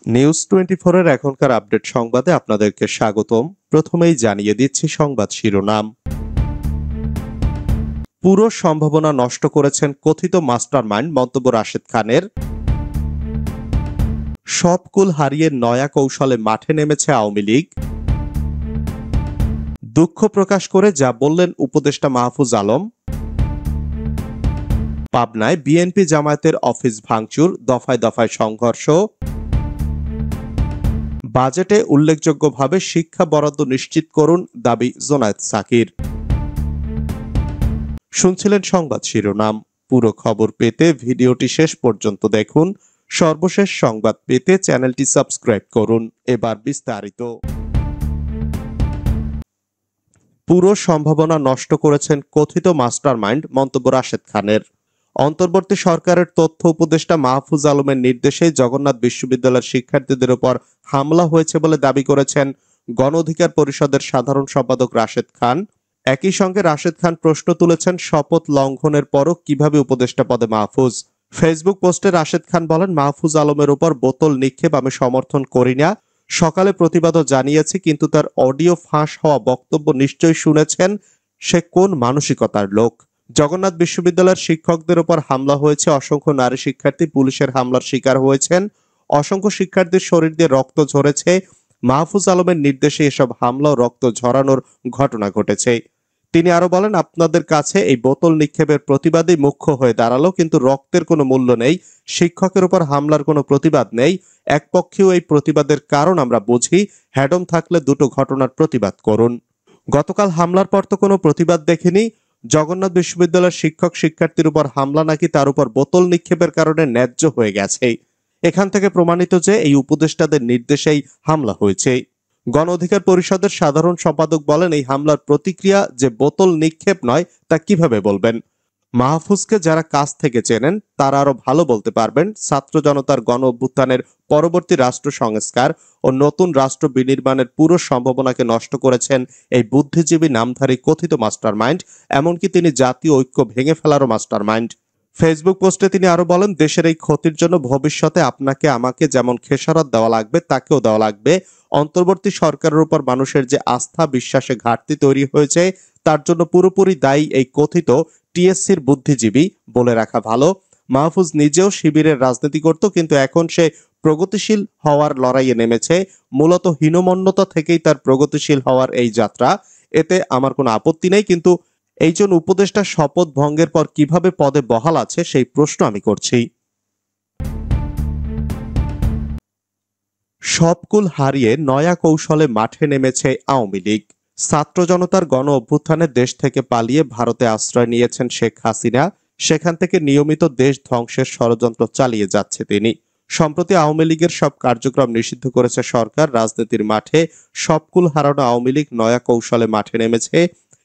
News 24 এর এখনকার update সংবাদে আপনাদেরকে স্বাগতম। প্রথমেই জানিয়ে দিচ্ছি সংবাদ শিরোনাম। পুরো সম্ভাবনা নষ্ট করেছেন কথিত মাস্টারমাইন্ড মন্তব্য রাশেদ খানের। সব কুল হারিয়ে নয়া কৌশলে মাঠে নেমেছে আওয়ামী লীগ। দুঃখ প্রকাশ করে যা বললেন উপদেষ্টা মাহফুজ আলম। পাবনায় বিএনপি জামায়াতের অফিস ভাঙচুর, দফায় দফায় সংঘর্ষ। বাজেটে উল্লেখযোগ্যভাবে শিক্ষা বরাদ্দ নিশ্চিত করুন দাবি জোনায়েদ সাকির। শুনছিলেন সংবাদ শিরোনাম। পুরো খবর পেতে ভিডিওটি শেষ পর্যন্ত দেখুন। সর্বশেষ সংবাদ পেতে চ্যানেলটি সাবস্ক্রাইব করুন। এবার বিস্তারিত। পুরো সম্ভাবনা নষ্ট করেছেন কথিত মাস্টারমাইন্ড মন্তব্য রাশেদ খানের। অন্তর্বর্তী সরকারের তথ্য উপদেষ্টা মাহফুজ আলমের নির্দেশে জগন্নাথ বিশ্ববিদ্যালয়ের শিক্ষার্থীদের উপর হামলা হয়েছে বলে দাবি করেছেন গণ অধিকার পরিষদের সাধারণ সম্পাদক রাশেদ খান। একই সঙ্গে রাশেদ খান প্রশ্ন তুলেছেন, শপথ লঙ্ঘনের পরও কিভাবে উপদেষ্টা পদে মাহফুজ। ফেসবুক পোস্টে রাশেদ খান বলেন, মাহফুজ আলমের উপর বোতল নিক্ষেপ আমি সমর্থন করি না। সকালে প্রতিবাদও জানিয়েছি, কিন্তু তার অডিও ফাঁস হওয়া বক্তব্য নিশ্চয়ই শুনেছেন। সে কোন মানসিকতার লোক? জগন্নাথ বিশ্ববিদ্যালয়ের শিক্ষকদের উপর হামলা হয়েছে, অসংখ্য নারী শিক্ষার্থী পুলিশের হামলার শিকার হয়েছেন, অসংখ্য শিক্ষার্থীর শরীর দিয়ে রক্ত ঝরেছে। মাহফুজ আলমের নির্দেশে এসব হামলা ও রক্ত ঝরানোর ঘটনা ঘটেছে। তিনি আরো বলেন, আপনাদের কাছে এই বোতল নিক্ষেপের প্রতিবাদই মুখ্য হয়ে দাঁড়ালো, কিন্তু রক্তের কোনো মূল্য নেই, শিক্ষকের উপর হামলার কোনো প্রতিবাদ নেই। একপক্ষীয় এই প্রতিবাদের কারণ আমরা বুঝি। হ্যাডম থাকলে দুটো ঘটনার প্রতিবাদ করুন। গতকাল হামলার পর তো কোনো প্রতিবাদ দেখিনি। জগন্নাথ বিশ্ববিদ্যালয়ের শিক্ষক শিক্ষার্থীর উপর হামলা নাকি তার উপর বোতল নিক্ষেপের কারণে ন্যায্য হয়ে গেছে। এখান থেকে প্রমাণিত যে এই উপদেষ্টাদের নির্দেশেই হামলা হয়েছে। গণ অধিকার পরিষদের সাধারণ সম্পাদক বলেন, এই হামলার প্রতিক্রিয়া যে বোতল নিক্ষেপ নয় তা কিভাবে বলবেন? মাহফুজকে যারা কাছ থেকে চেনেন তারা আরো ভালো বলতে পারবেন। ছাত্র জনতার গণ অভ্যুত্থানের পরবর্তী রাষ্ট্র সংস্কার ও নতুন রাষ্ট্র বিনির্মাণের পুরো সম্ভাবনাকে নষ্ট করেছেন এই বুদ্ধিজীবী নামধারী কথিত মাস্টারমাইন্ড। এমনকি তিনি জাতীয় ঐক্য ভেঙে ফেলারও মাস্টারমাইন্ড। ফেসবুক পোস্টে তিনি আরো বলেন, দেশের এই ক্ষতির জন্য ভবিষ্যতে আপনাকে আমাকে যেমন খেসারত দেওয়া লাগবে তাকেও দেওয়া লাগবে। অন্তর্বর্তী সরকারের উপর মানুষের যে আস্থা বিশ্বাসে ঘাটতি তৈরি হয়েছে তার জন্য পুরোপুরি দায়ী এই কথিত টিএসসির বুদ্ধিজীবী। বলে রাখা ভালো, মাহফুজ নিজেও শিবিরের রাজনীতি করত, কিন্তু এখন সে প্রগতিশীল হওয়ার লড়াইয়ে নেমেছে। মূলত হীনমন্যতা থেকেই তার প্রগতিশীল হওয়ার এই যাত্রা। এতে আমার কোনো আপত্তি নেই, কিন্তু এইজন উপদেষ্টা শপথ ভঙ্গের পর কিভাবে পদে বহাল আছে সেই প্রশ্ন আমি করছি। সবকুল হারিয়ে নয়া কৌশলে মাঠে নেমেছে আওয়ামী লীগ। ছাত্র জনতার গণ অভ্যুত্থানে দেশ থেকে পালিয়ে ভারতে আশ্রয় নিয়েছেন শেখ হাসিনা। সেখান থেকে নিয়মিত দেশ ধ্বংসের ষড়যন্ত্র চালিয়ে যাচ্ছে তিনি। সম্প্রতি আওয়ামী লীগের সব কার্যক্রম নিষিদ্ধ করেছে সরকার। রাজনীতির মাঠে সবকুল হারানো আওয়ামী লীগ নয়া কৌশলে মাঠে নেমেছে।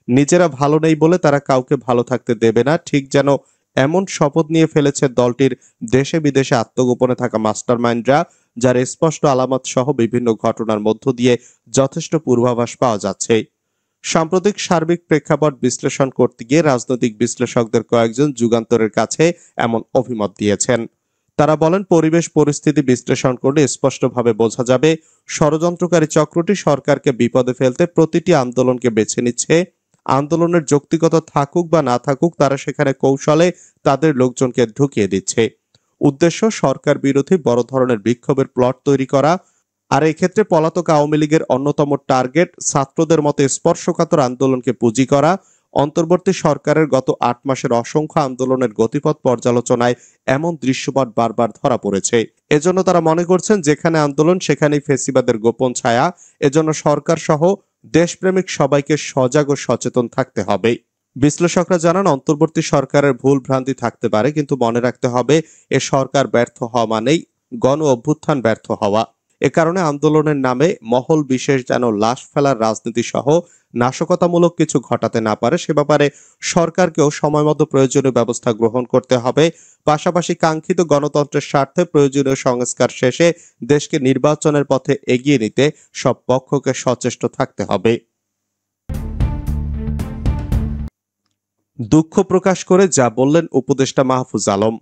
নিজেরা ভালো নেই বলে তারা কাউকে ভালো থাকতে দেবে না, ঠিক যেন এমন শপথ নিয়ে ফেলেছে দলটির দেশে বিদেশে আত্মগোপনে থাকা মাস্টারমাইন্ডরা, যার স্পষ্ট আলামত সহ বিভিন্ন ঘটনার মধ্য দিয়ে যথেষ্ট পূর্বাভাস পাওয়া যাচ্ছে। সাম্প্রতিক সার্বিক প্রেক্ষাপট বিশ্লেষণ করতে গিয়ে রাজনৈতিক বিশ্লেষকদের কয়েকজন যুগান্তরের কাছে এমন অভিমত দিয়েছেন। তারা বলেন, পরিবেশ পরিস্থিতি বিশ্লেষণ করলে স্পষ্টভাবে বোঝা যাবে ষড়যন্ত্রকারী চক্রটি সরকারকে বিপদে ফেলতে প্রতিটি আন্দোলনকে বেছে নিচ্ছে। আন্দোলনের যৌক্তিকতা থাকুক বা না থাকুক, তারা সেখানে কৌশলে তাদের লোকজনকে ঢুকিয়ে দিচ্ছে। উদ্দেশ্য সরকার বিরোধী বড় ধরনের বিক্ষোভের প্লট তৈরি করা। আর এক্ষেত্রে পলাতক আওয়ামী লীগের অন্যতম টার্গেট ছাত্রদের মতো স্পর্শকাতর আন্দোলনকে পুঁজি করা। অন্তর্বর্তী সরকারের গত 8 মাসের অসংখ্য আন্দোলনের গতিপথ পর্যালোচনায় এমন দৃশ্যপট বারবার ধরা পড়েছে। এজন্য তারা মনে করছেন যেখানে আন্দোলন সেখানেই ফেসিবাদের গোপন ছায়া। এজন্য সরকার সহ দেশপ্রেমিক সবাইকে সজাগ ও সচেতন থাকতে হবে। বিশ্লেষকরা জানান, অন্তর্বর্তী সরকারের ভুল ভ্রান্তি থাকতে পারে, কিন্তু মনে রাখতে হবে এ সরকার ব্যর্থ হওয়া মানেই গণ অভ্যুত্থান ব্যর্থ হওয়া। এ কারণে আন্দোলনের নামে মহল বিশেষ যেন লাশ ফেলার রাজনীতি সহ নাশকতামূলক কিছু ঘটাতে না পারে সে ব্যাপারে সরকারকেও সময়মতো প্রয়োজনীয় ব্যবস্থা গ্রহণ করতে হবে। পাশাপাশি কাঙ্ক্ষিত গণতন্ত্রের স্বার্থে প্রয়োজনীয় সংস্কার শেষে দেশকে নির্বাচনের পথে এগিয়ে নিতে সব পক্ষকে সচেষ্ট থাকতে হবে। দুঃখ প্রকাশ করে যা বললেন উপদেষ্টা মাহফুজ আলম।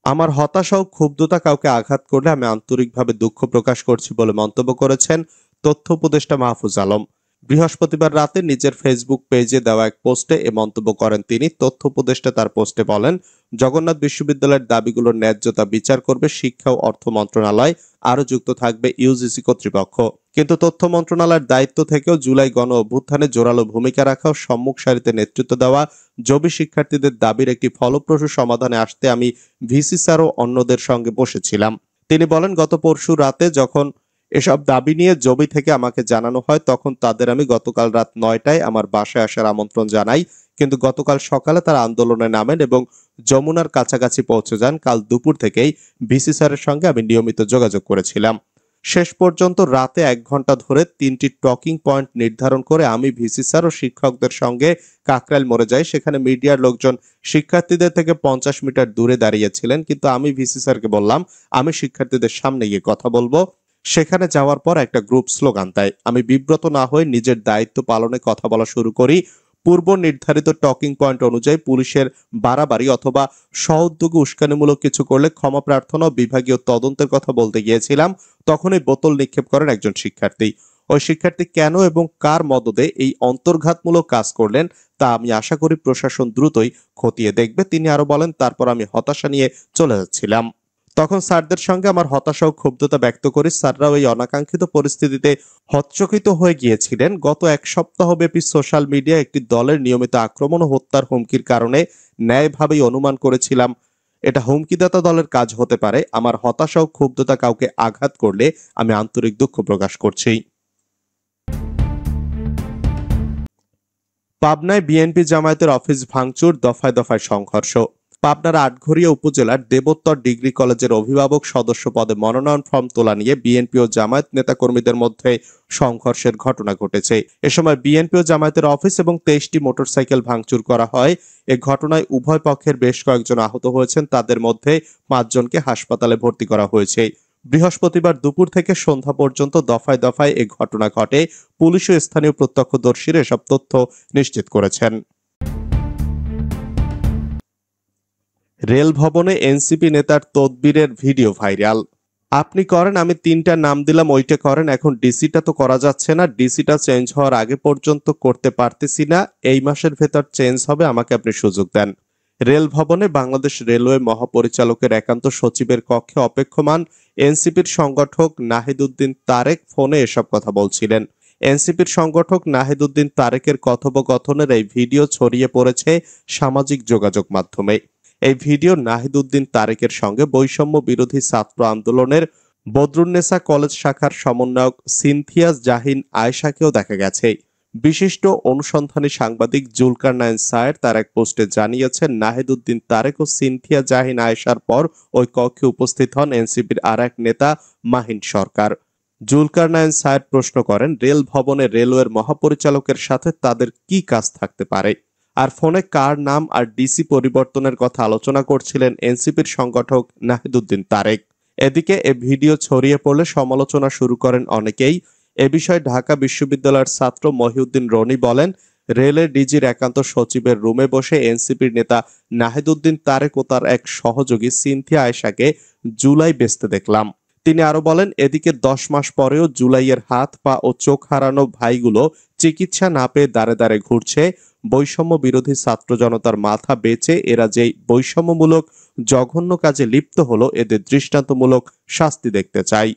আমার হতাশা ও ক্ষুব্ধতা কাউকে আঘাত করলে আমি আন্তরিকভাবে দুঃখ প্রকাশ করছি বলে মন্তব্য করেছেন তথ্য উপদেষ্টা মাহফুজ আলম। বৃহস্পতিবার রাতে নিজের ফেসবুক পেজে দেওয়া এক পোস্টে এ মন্তব্য করেন তিনি। তথ্য উপদেষ্টা তার পোস্টে বলেন, জগন্নাথ বিশ্ববিদ্যালয়ের দাবিগুলোর ন্যায্যতা বিচার করবে শিক্ষা ও অর্থ মন্ত্রণালয়, আরও যুক্ত থাকবে ইউজিসি কর্তৃপক্ষ। কিন্তু তথ্য মন্ত্রণালয়ের দায়িত্ব থেকেও জুলাই গণ অভ্যুত্থানে জোরালো ভূমিকা রাখা ও সম্মুখ সারিতে নেতৃত্ব দেওয়া জবি শিক্ষার্থীদের দাবির একটি ফলপ্রসূ সমাধানে আসতে আমি ভিসি স্যার ও অন্যদের সঙ্গে বসেছিলাম। তিনি বলেন, গত পরশু রাতে যখন এসব দাবি নিয়ে জবি থেকে আমাকে জানানো হয়, তখন তাদের আমি গতকাল রাত 9টায় আমার বাসায় আসার আমন্ত্রণ জানাই। কিন্তু গতকাল সকালে তারা আন্দোলনে নামেন এবং যমুনার কাছাকাছি পৌঁছে যান। কাল দুপুর থেকেই ভিসি স্যারের সঙ্গে আমি নিয়মিত যোগাযোগ করেছিলাম। শেষ পর্যন্ত রাতে 1 ঘন্টা ধরে 3টি টকিং পয়েন্ট নির্ধারণ করে আমি ভিসি স্যার ও শিক্ষকদের সঙ্গে কাকরাইল মোড়ে যাই। সেখানে মিডিয়ার লোকজন শিক্ষার্থীদের থেকে 50 মিটার দূরে দাঁড়িয়েছিলেন, কিন্তু আমি ভিসি স্যারকে বললাম আমি শিক্ষার্থীদের সামনে গিয়ে কথা বলবো। সেখানে যাওয়ার পর একটা গ্রুপ স্লোগান দেয়। আমি বিব্রত না হয়ে নিজের দায়িত্ব পালনে কথা বলা শুরু করি। পূর্ব নির্ধারিত টকিং পয়েন্ট অনুযায়ী পুলিশের বাড়াবাড়ি অথবা সহউদ্যোগে উস্কানিমূলক কিছু করলে ক্ষমা প্রার্থনা ও বিভাগীয় তদন্তের কথা বলতে গিয়েছিলাম। তখনই বোতল নিক্ষেপ করেন একজন শিক্ষার্থী। ওই শিক্ষার্থী কেন এবং কার মদদে এই অন্তর্ঘাতমূলক কাজ করলেন তা আমি আশা করি প্রশাসন দ্রুতই খতিয়ে দেখবে। তিনি আরো বলেন, তারপর আমি হতাশা নিয়ে চলে যাচ্ছিলাম। তখন স্যারদের সঙ্গে আমার হতাশা ও ক্ষুব্ধতা ব্যক্ত করি। স্যাররাও এই অনাকাঙ্ক্ষিত পরিস্থিতিতে হতচকিত হয়ে গিয়েছিলেন। গত 1 সপ্তাহব্যাপী সোশ্যাল মিডিয়া একটি দলের নিয়মিত আক্রমণ ও হত্যার হুমকির কারণে ন্যায়ভাবেই অনুমান করেছিলাম এটা হুমকিদাতা দলের কাজ হতে পারে। আমার হতাশা ও ক্ষুব্ধতা কাউকে আঘাত করলে আমি আন্তরিক দুঃখ প্রকাশ করছি। পাবনায় বিএনপি জামায়াতের অফিস ভাঙচুর, দফায় দফায় সংঘর্ষ। পাবনার আটঘরিয়া উপজেলার দেবোত্তর ডিগ্রি কলেজের অভিভাবক সদস্য পদে মনোনয়ন ফর্ম তোলা নিয়ে বিএনপি ও জামায়াত নেতাকর্মীদের মধ্যে সংঘর্ষের ঘটনা ঘটেছে। এ সময় বিএনপি ও জামায়াতের অফিস এবং 23টি মোটরসাইকেল ভাঙচুর করা হয়। এ ঘটনায় উভয় পক্ষের বেশ কয়েকজন আহত হয়েছেন। তাদের মধ্যে 5 জনকে হাসপাতালে ভর্তি করা হয়েছে। বৃহস্পতিবার দুপুর থেকে সন্ধ্যা পর্যন্ত দফায় দফায় এ ঘটনা ঘটে। পুলিশ ও স্থানীয় প্রত্যক্ষদর্শীরা এসব তথ্য নিশ্চিত করেছেন। রেল ভবনে এনসিপি নেতার তদবিরের ভিডিও ভাইরাল। আপনি করেন, আমি 3টা নাম দিলাম, ওইটা করেন। এখন ডিসিটা তো করা যাচ্ছে না, ডিসিটা চেঞ্জ হওয়ার আগে পর্যন্ত করতে পারতেছি না, এই মাসের ভেতর চেঞ্জ হবে, আমাকে আপনি সুযোগ দেন। রেল ভবনে বাংলাদেশ রেলওয়ে মহাপরিচালকের একান্ত সচিবের কক্ষে অপেক্ষমান এনসিপির সংগঠক নাহিদউদ্দিন তারেক ফোনে এসব কথা বলছিলেন। এনসিপির সংগঠক নাহিদউদ্দিন তারেকের কথোপকথনের এই ভিডিও ছড়িয়ে পড়েছে সামাজিক যোগাযোগ মাধ্যমে। এই ভিডিও নাহিদউদ্দিন তারেকের সঙ্গে বৈষম্য বিরোধী ছাত্র আন্দোলনের বদরুন্নেসা কলেজ শাখার সমন্বয়ক সিনথিয়া জাহিন আয়েশাকেও দেখা গেছে। বিশিষ্ট অনুসন্ধানী সাংবাদিক জুলকারনাইন সায়ের তার এক পোস্টে জানিয়েছেন, নাহিদউদ্দিন তারেক ও সিনথিয়া জাহিন আয়েশার পর ওই কক্ষে উপস্থিত হন এনসিপির আর এক নেতা মাহিন সরকার। জুলকারনাইন সায়ের প্রশ্ন করেন, রেল ভবনে রেলওয়ের মহাপরিচালকের সাথে তাদের কি কাজ থাকতে পারে? আর ফোনে কার নাম আর ডিসি পরিবর্তনের কথা আলোচনা করছিলেন এনসিপির সংগঠক নাহিদউদ্দিন তারেক। এদিকে এ ভিডিও ছড়িয়ে পড়লে সমালোচনা শুরু করেন অনেকেই। এ বিষয়ে ঢাকা বিশ্ববিদ্যালয়ের ছাত্র মহিউদ্দিন রনি বলেন, রেলের ডিজির একান্ত সচিবের রুমে বসে এনসিপির নেতা নাহিদউদ্দিন তারেক ও তার এক সহযোগী সিনথিয়া আয়েশাকে জুলাই বেচতে দেখলাম। তিনি আরো বলেন, এদিকে 10 মাস পরেও জুলাইয়ের হাত পা ও চোখ হারানো ভাইগুলো চিকিৎসা না পেয়ে দাঁড়ে দাঁড়ে ঘুরছে। বৈষম্য বিরোধী ছাত্র জনতার মাথা বেঁচে এরা যেই বৈষম্যমূলক জঘন্য কাজে লিপ্ত হলো, এদের দৃষ্টান্তমূলক শাস্তি দেখতে চাই।